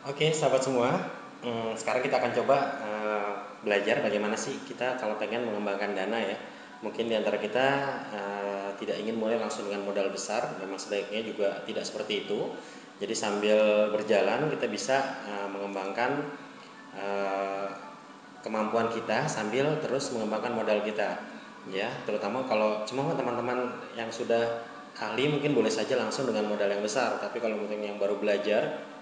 Oke, sahabat semua, sekarang kita akan coba belajar bagaimana sih kita kalau pengen mengembangkan dana ya. Mungkin di antara kita tidak ingin mulai langsung dengan modal besar, memang sebaiknya juga tidak seperti itu. Jadi sambil berjalan kita bisa mengembangkan eh, kemampuan kita sambil terus mengembangkan modal kita. Ya, terutama kalau cuma teman-teman yang sudah ahli mungkin boleh saja langsung dengan modal yang besar, tapi kalau mungkin yang baru belajar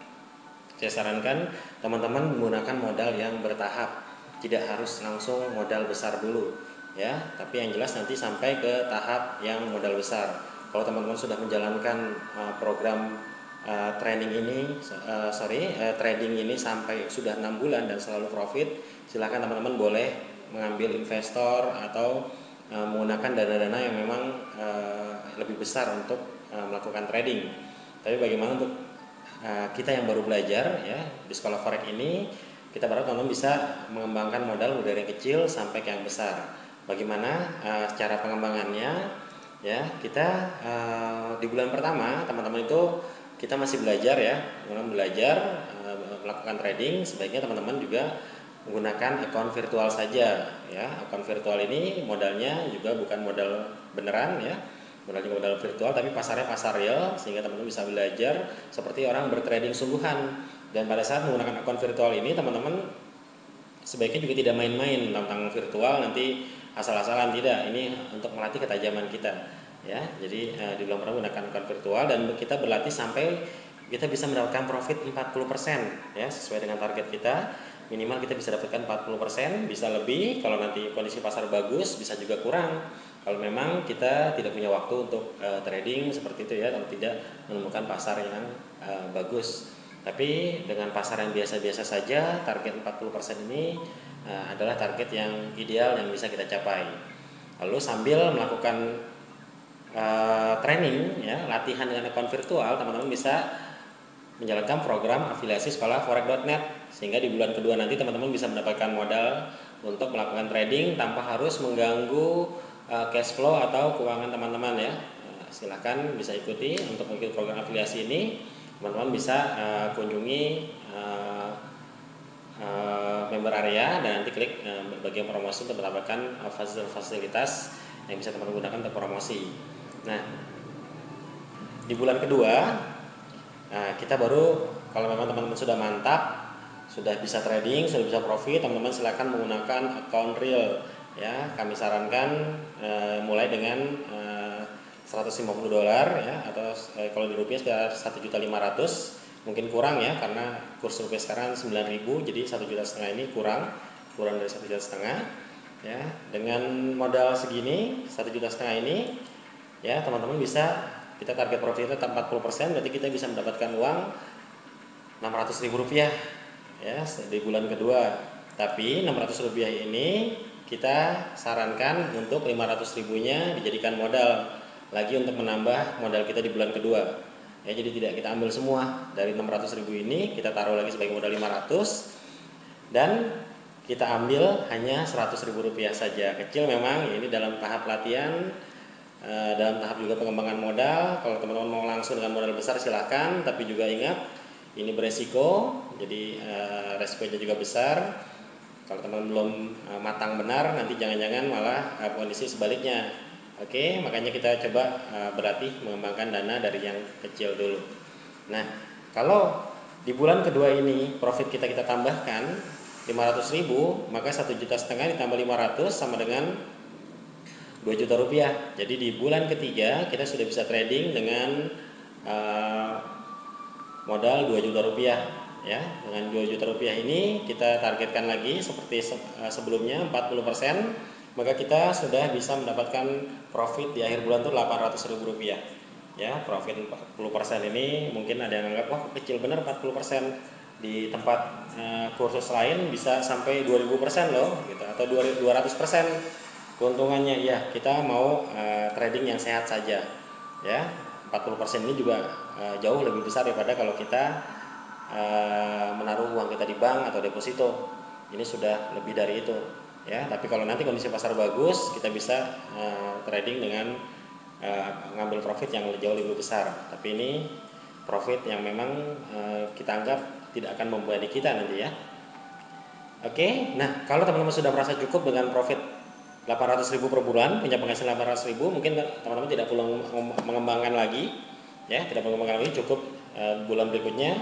saya sarankan teman-teman menggunakan modal yang bertahap, tidak harus langsung modal besar dulu, ya. Tapi yang jelas nanti sampai ke tahap yang modal besar. Kalau teman-teman sudah menjalankan program trading ini sampai sudah 6 bulan dan selalu profit, silahkan teman-teman boleh mengambil investor atau menggunakan dana-dana yang memang lebih besar untuk melakukan trading. Tapi bagaimana untuk kita yang baru belajar ya di sekolah forex ini, kita berharap teman-teman bisa mengembangkan modal dari yang kecil sampai ke yang besar. Bagaimana cara pengembangannya? Ya, kita di bulan pertama teman-teman itu kita masih belajar ya, teman-teman belajar melakukan trading. Sebaiknya teman-teman juga menggunakan akun virtual saja ya. Akun virtual ini modalnya juga bukan modal beneran ya, modalnya modal virtual, tapi pasarnya pasar real, sehingga teman-teman bisa belajar seperti orang bertrading sungguhan. Dan pada saat menggunakan akun virtual ini teman-teman sebaiknya juga tidak main-main tentang virtual nanti asal-asalan, tidak. Ini untuk melatih ketajaman kita ya. Jadi di bulan pertama menggunakan akun virtual dan kita berlatih sampai kita bisa mendapatkan profit 40% ya, sesuai dengan target kita. Minimal kita bisa dapatkan 40%, bisa lebih kalau nanti kondisi pasar bagus, bisa juga kurang kalau memang kita tidak punya waktu untuk trading seperti itu ya, kalau tidak menemukan pasar yang bagus. Tapi dengan pasar yang biasa-biasa saja, target 40% ini adalah target yang ideal yang bisa kita capai. Lalu sambil melakukan training ya, latihan dengan akun virtual, teman-teman bisa menjalankan program afiliasi sekolah forex.net, sehingga di bulan kedua nanti teman-teman bisa mendapatkan modal untuk melakukan trading tanpa harus mengganggu cash flow atau keuangan teman-teman ya. Silahkan bisa ikuti untuk mengikuti program afiliasi ini. Teman-teman bisa kunjungi member area dan nanti klik bagian promosi untuk mendapatkan fasilitas yang bisa teman-teman gunakan untuk promosi. Nah, di bulan kedua kita baru, kalau memang teman-teman sudah mantap, sudah bisa trading, sudah bisa profit, teman-teman silakan menggunakan account real ya. Kami sarankan mulai dengan $150 ya, atau kalau di rupiah sekitar 1.500.000, mungkin kurang ya karena kurs rupiah sekarang 9.000, jadi 1,5 juta ini kurang dari 1,5 juta ya. Dengan modal segini 1,5 juta ini ya, teman-teman bisa, kita target profitnya 40%, berarti kita bisa mendapatkan uang Rp600.000 ya di bulan kedua. Tapi Rp600.000 ini kita sarankan untuk 500.000-nya dijadikan modal lagi untuk menambah modal kita di bulan kedua ya. Jadi tidak kita ambil semua dari 600.000 ini, kita taruh lagi sebagai modal 500 dan kita ambil hanya Rp100.000 saja. Kecil memang, ini dalam tahap latihan, dalam tahap juga pengembangan modal. Kalau teman-teman mau langsung dengan modal besar silahkan, tapi juga ingat ini beresiko, jadi resikonya juga besar. Kalau teman-teman belum matang benar, nanti jangan-jangan malah kondisi sebaliknya. Oke, makanya kita coba berlatih mengembangkan dana dari yang kecil dulu. Nah, kalau di bulan kedua ini profit kita tambahkan 500.000, maka 1,5 juta ditambah 500 sama dengan Rp2 juta. Jadi di bulan ketiga kita sudah bisa trading dengan modal Rp2 juta ya. Dengan Rp2 juta ini kita targetkan lagi seperti sebelumnya 40%, maka kita sudah bisa mendapatkan profit di akhir bulan itu Rp800.000 ya. Profit 40% ini mungkin ada yang anggap wah kecil bener 40%, di tempat kursus lain bisa sampai 2000% loh gitu, atau 200% keuntungannya. Ya, kita mau trading yang sehat saja ya. 40% ini juga jauh lebih besar daripada kalau kita menaruh uang kita di bank atau deposito. Ini sudah lebih dari itu ya. Tapi kalau nanti kondisi pasar bagus, kita bisa trading dengan ngambil profit yang jauh lebih besar. Tapi ini profit yang memang kita anggap tidak akan membebani kita nanti ya. Oke, nah kalau teman-teman sudah merasa cukup dengan profit 800.000 per bulan, punya penghasilan 800.000, mungkin teman-teman tidak perlu mengembangkan lagi, ya, tidak perlu mengembangkan lagi, cukup bulan berikutnya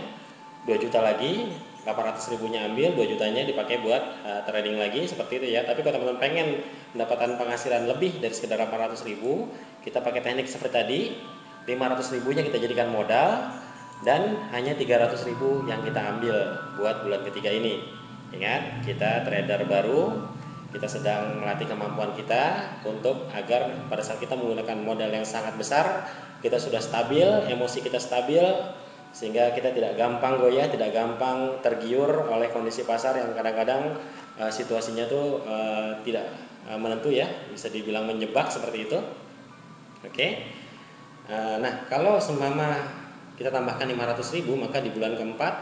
2 juta lagi, 800.000-nya ambil, 2 jutanya dipakai buat trading lagi, seperti itu ya. Tapi kalau teman-teman pengen mendapatkan penghasilan lebih dari sekedar 800.000, kita pakai teknik seperti tadi, 500.000-nya kita jadikan modal, dan hanya 300.000 yang kita ambil buat bulan ketiga ini. Ingat, kita trader baru, kita sedang melatih kemampuan kita untuk agar pada saat kita menggunakan modal yang sangat besar, kita sudah stabil, emosi kita stabil, sehingga kita tidak gampang goyah, tidak gampang tergiur oleh kondisi pasar yang kadang-kadang situasinya tuh tidak menentu ya, bisa dibilang menjebak seperti itu. Oke. Nah, kalau seumpama kita tambahkan 500.000, maka di bulan keempat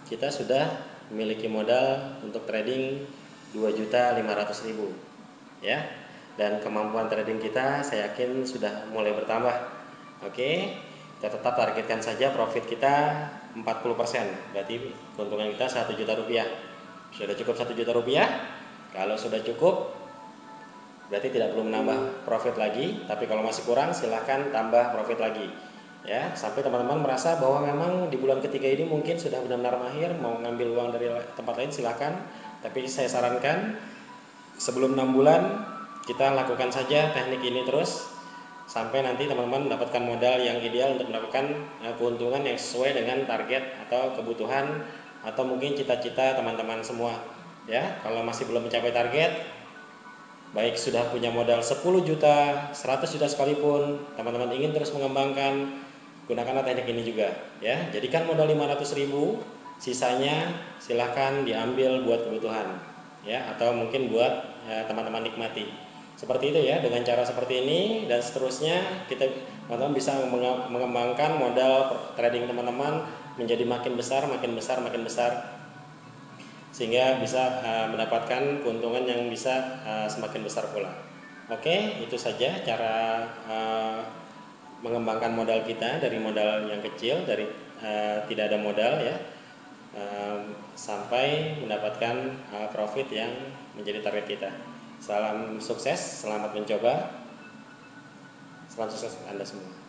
kita sudah memiliki modal untuk trading 2.500.000 ya. Dan kemampuan trading kita saya yakin sudah mulai bertambah. Oke, kita tetap targetkan saja profit kita 40%, berarti keuntungan kita 1 juta rupiah. Sudah cukup 1 juta rupiah? Kalau sudah cukup, berarti tidak perlu menambah profit lagi, tapi kalau masih kurang silahkan tambah profit lagi ya, sampai teman-teman merasa bahwa memang di bulan ketiga ini mungkin sudah benar-benar mahir, mau ngambil uang dari tempat lain silahkan, tapi saya sarankan sebelum 6 bulan kita lakukan saja teknik ini terus sampai nanti teman-teman mendapatkan modal yang ideal untuk mendapatkan keuntungan yang sesuai dengan target atau kebutuhan atau mungkin cita-cita teman-teman semua ya. Kalau masih belum mencapai target, baik sudah punya modal 10 juta, 100 juta sekalipun, teman-teman ingin terus mengembangkan, gunakanlah teknik ini juga ya. Jadikan modal 500.000, sisanya silahkan diambil buat kebutuhan ya, atau mungkin buat teman-teman nikmati. Seperti itu ya, dengan cara seperti ini dan seterusnya kita teman-teman bisa mengembangkan modal trading teman-teman menjadi makin besar, makin besar, makin besar, sehingga bisa mendapatkan keuntungan yang bisa semakin besar pula. Oke, itu saja cara mengembangkan modal kita dari modal yang kecil, dari tidak ada modal ya, sampai mendapatkan profit yang menjadi target kita. Salam sukses, selamat mencoba, salam sukses untuk Anda semua.